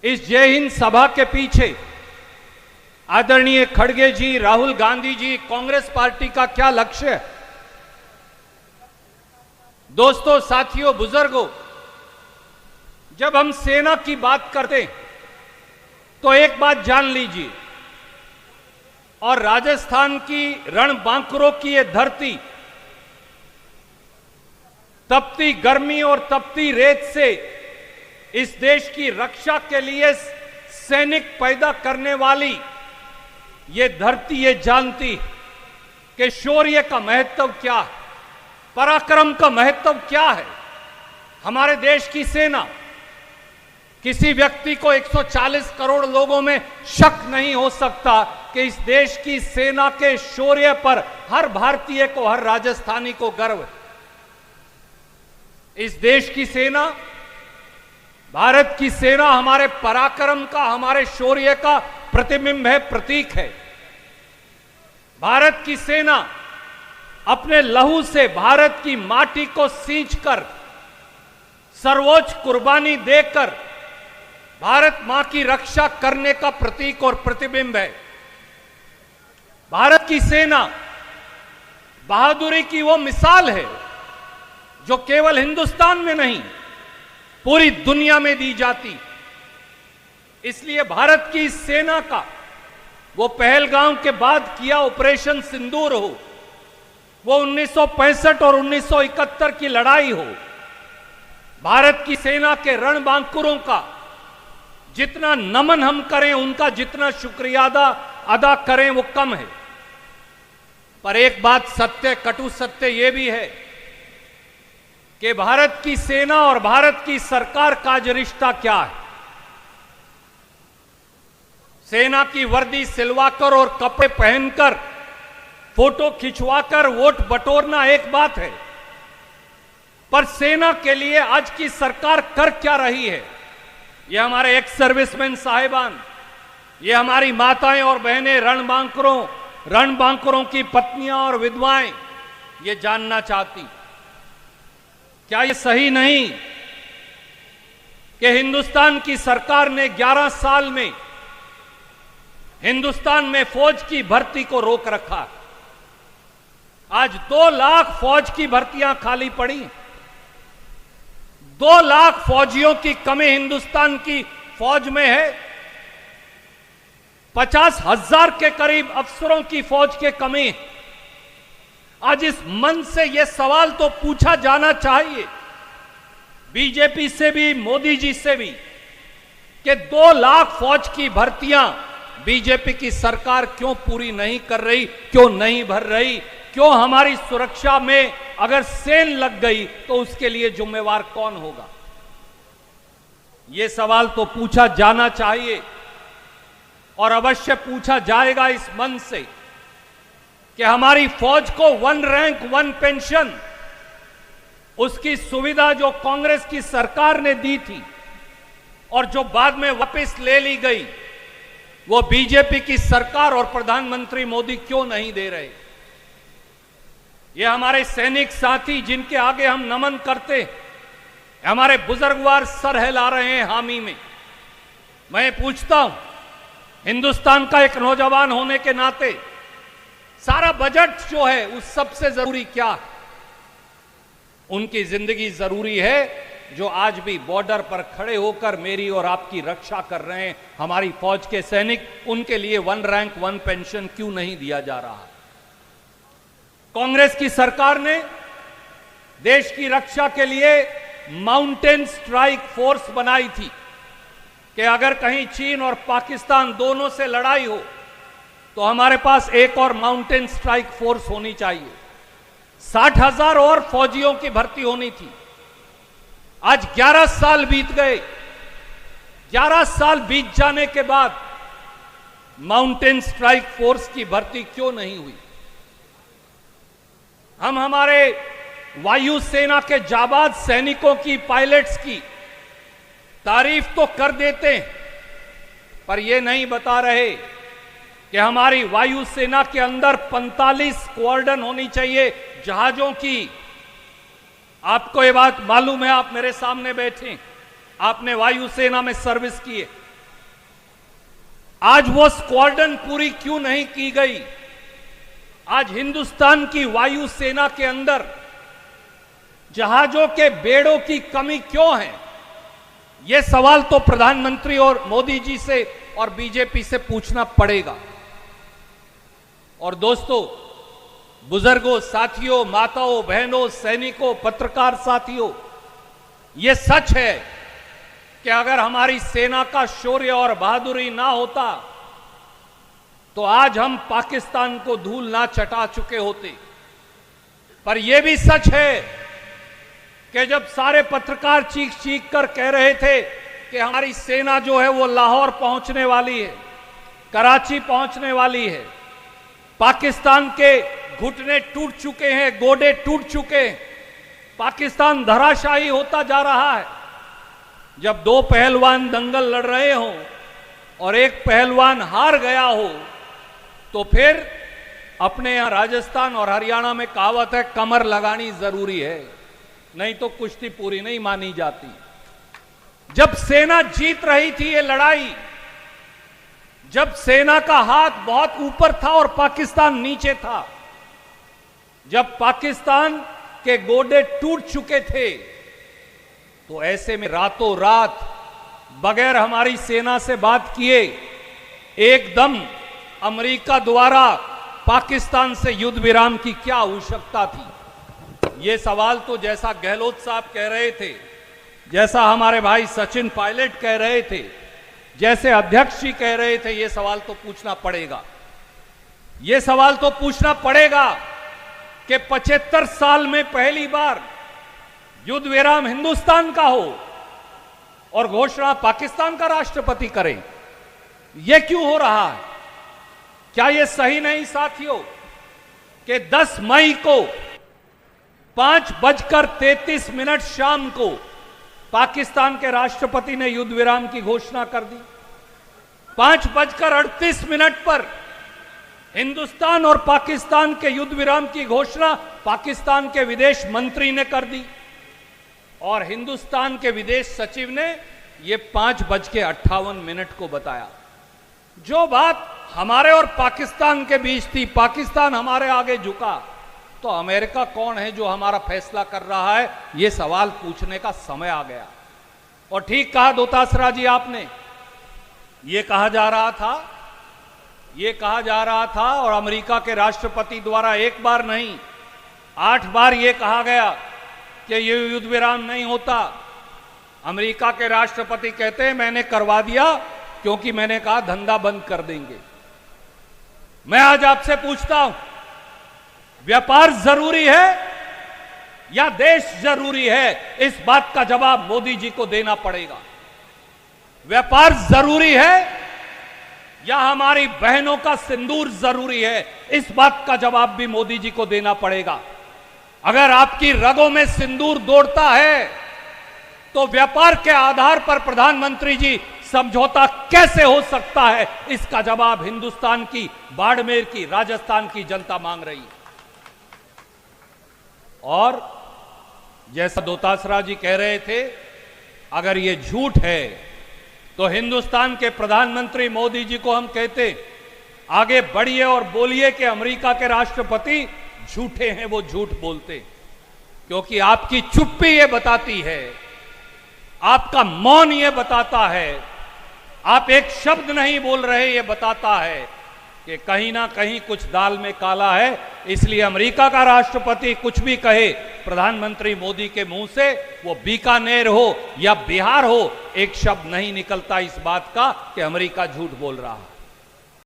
इस जय हिंद सभा के पीछे आदरणीय खड़गे जी, राहुल गांधी जी, कांग्रेस पार्टी का क्या लक्ष्य है? दोस्तों, साथियों, बुजुर्गों, जब हम सेना की बात करते तो एक बात जान लीजिए, और राजस्थान की रणबांकुरों की ये धरती तपती गर्मी और तपती रेत से इस देश की रक्षा के लिए सैनिक पैदा करने वाली ये धरती ये जानती कि शौर्य का महत्व क्या है, पराक्रम का महत्व क्या है। हमारे देश की सेना, किसी व्यक्ति को 140 करोड़ लोगों में शक नहीं हो सकता कि इस देश की सेना के शौर्य पर हर भारतीय को, हर राजस्थानी को गर्व है। इस देश की सेना, भारत की सेना हमारे पराक्रम का, हमारे शौर्य का प्रतिबिंब है, प्रतीक है। भारत की सेना अपने लहू से भारत की माटी को सींचकर, सर्वोच्च कुर्बानी देकर भारत मां की रक्षा करने का प्रतीक और प्रतिबिंब है। भारत की सेना बहादुरी की वो मिसाल है जो केवल हिंदुस्तान में नहीं, पूरी दुनिया में दी जाती। इसलिए भारत की सेना का वो पहलगाम के बाद किया ऑपरेशन सिंदूर हो, वो 1965 और 1971 की लड़ाई हो, भारत की सेना के रणबांकुरों का जितना नमन हम करें, उनका जितना शुक्रिया अदा करें वो कम है। पर एक बात सत्य, कटु सत्य यह भी है कि भारत की सेना और भारत की सरकार का जो रिश्ता क्या है। सेना की वर्दी सिलवाकर और कपड़े पहनकर फोटो खिंचवाकर वोट बटोरना एक बात है, पर सेना के लिए आज की सरकार कर क्या रही है, ये हमारे एक्स सर्विसमैन साहिबान, ये हमारी माताएं और बहनें, रणबांकुरों की पत्नियां और विधवाएं ये जानना चाहती। क्या ये सही नहीं कि हिंदुस्तान की सरकार ने 11 साल में हिंदुस्तान में फौज की भर्ती को रोक रखा? आज 2 लाख फौज की भर्तियां खाली पड़ी। 2 लाख फौजियों की कमी हिंदुस्तान की फौज में है। 50,000 के करीब अफसरों की फौज के कमी है। आज इस मंच से यह सवाल तो पूछा जाना चाहिए, बीजेपी से भी, मोदी जी से भी, कि 2 लाख फौज की भर्तियां बीजेपी की सरकार क्यों पूरी नहीं कर रही, क्यों नहीं भर रही, क्यों हमारी सुरक्षा में अगर सेल लग गई तो उसके लिए जिम्मेवार कौन होगा? यह सवाल तो पूछा जाना चाहिए और अवश्य पूछा जाएगा इस मंच से कि हमारी फौज को 1 रैंक 1 पेंशन, उसकी सुविधा जो कांग्रेस की सरकार ने दी थी और जो बाद में वापस ले ली गई, वो बीजेपी की सरकार और प्रधानमंत्री मोदी क्यों नहीं दे रहे? ये हमारे सैनिक साथी जिनके आगे हम नमन करते, हमारे बुजुर्गवार सर हिला रहे हैं हामी में। मैं पूछता हूं, हिंदुस्तान का एक नौजवान होने के नाते सारा बजट जो है उस सबसे जरूरी क्या है? उनकी जिंदगी जरूरी है, जो आज भी बॉर्डर पर खड़े होकर मेरी और आपकी रक्षा कर रहे हैं, हमारी फौज के सैनिक, उनके लिए 1 रैंक 1 पेंशन क्यों नहीं दिया जा रहा? कांग्रेस की सरकार ने देश की रक्षा के लिए माउंटेन स्ट्राइक फोर्स बनाई थी कि अगर कहीं चीन और पाकिस्तान दोनों से लड़ाई हो तो हमारे पास एक और माउंटेन स्ट्राइक फोर्स होनी चाहिए। 60,000 और फौजियों की भर्ती होनी थी। आज 11 साल बीत गए। 11 साल बीत जाने के बाद माउंटेन स्ट्राइक फोर्स की भर्ती क्यों नहीं हुई? हम हमारे वायुसेना के जाबाज सैनिकों की, पायलट्स की तारीफ तो कर देते हैं, पर यह नहीं बता रहे कि हमारी वायुसेना के अंदर 45 स्क्वाड्रन होनी चाहिए जहाजों की। आपको ये बात मालूम है, आप मेरे सामने बैठे, आपने वायुसेना में सर्विस की है। आज वो स्क्वाड्रन पूरी क्यों नहीं की गई? आज हिंदुस्तान की वायुसेना के अंदर जहाजों के बेड़ों की कमी क्यों है? यह सवाल तो प्रधानमंत्री और मोदी जी से और बीजेपी से पूछना पड़ेगा। और दोस्तों, बुजुर्गों, साथियों, माताओं, बहनों, सैनिकों, पत्रकार साथियों, यह सच है कि अगर हमारी सेना का शौर्य और बहादुरी ना होता तो आज हम पाकिस्तान को धूल ना चटा चुके होते। पर यह भी सच है कि जब सारे पत्रकार चीख चीख कर कह रहे थे कि हमारी सेना जो है वो लाहौर पहुंचने वाली है, कराची पहुंचने वाली है, पाकिस्तान के घुटने टूट चुके हैं, गोडे टूट चुके हैं, पाकिस्तान धराशायी होता जा रहा है। जब दो पहलवान दंगल लड़ रहे हों और एक पहलवान हार गया हो तो फिर अपने यहां राजस्थान और हरियाणा में कहावत है, कमर लगानी जरूरी है, नहीं तो कुश्ती पूरी नहीं मानी जाती। जब सेना जीत रही थी ये लड़ाई, जब सेना का हाथ बहुत ऊपर था और पाकिस्तान नीचे था, जब पाकिस्तान के गोडे टूट चुके थे, तो ऐसे में रातों रात बगैर हमारी सेना से बात किए एकदम अमेरिका द्वारा पाकिस्तान से युद्ध विराम की क्या आवश्यकता थी? यह सवाल तो जैसा गहलोत साहब कह रहे थे, जैसा हमारे भाई सचिन पायलट कह रहे थे, जैसे अध्यक्ष जी कह रहे थे, यह सवाल तो पूछना पड़ेगा। यह सवाल तो पूछना पड़ेगा कि 75 साल में पहली बार युद्ध विराम हिंदुस्तान का हो और घोषणा पाकिस्तान का राष्ट्रपति करे। यह क्यों हो रहा है? क्या यह सही नहीं साथियों कि 10 मई को 5:33 शाम को पाकिस्तान के राष्ट्रपति ने युद्ध विराम की घोषणा कर दी। 5:38 पर हिंदुस्तान और पाकिस्तान के युद्ध विराम की घोषणा पाकिस्तान के विदेश मंत्री ने कर दी और हिंदुस्तान के विदेश सचिव ने यह 5:58 को बताया। जो बात हमारे और पाकिस्तान के बीच थी, पाकिस्तान हमारे आगे झुका, तो अमेरिका कौन है जो हमारा फैसला कर रहा है? यह सवाल पूछने का समय आ गया। और ठीक कहा दोतासरा जी आपने, यह कहा जा रहा था और अमेरिका के राष्ट्रपति द्वारा एक बार नहीं 8 बार यह कहा गया कि यह युद्ध विराम नहीं होता। अमेरिका के राष्ट्रपति कहते हैं मैंने करवा दिया क्योंकि मैंने कहा धंधा बंद कर देंगे। मैं आज आपसे पूछता हूं, व्यापार जरूरी है या देश जरूरी है? इस बात का जवाब मोदी जी को देना पड़ेगा। व्यापार जरूरी है या हमारी बहनों का सिंदूर जरूरी है? इस बात का जवाब भी मोदी जी को देना पड़ेगा। अगर आपकी रगों में सिंदूर दौड़ता है तो व्यापार के आधार पर प्रधानमंत्री जी समझौता कैसे हो सकता है? इसका जवाब हिंदुस्तान की, बाड़मेर की, राजस्थान की जनता मांग रही है। और जैसा दोतासरा जी कह रहे थे, अगर ये झूठ है तो हिंदुस्तान के प्रधानमंत्री मोदी जी को हम कहते आगे बढ़िए और बोलिए कि अमेरिका के राष्ट्रपति झूठे हैं, वो झूठ बोलते, क्योंकि आपकी चुप्पी ये बताती है, आपका मौन ये बताता है, आप एक शब्द नहीं बोल रहे ये बताता है कि कहीं ना कहीं कुछ दाल में काला है। इसलिए अमेरिका का राष्ट्रपति कुछ भी कहे, प्रधानमंत्री मोदी के मुंह से, वो बीकानेर हो या बिहार हो, एक शब्द नहीं निकलता इस बात का कि अमेरिका झूठ बोल रहा है।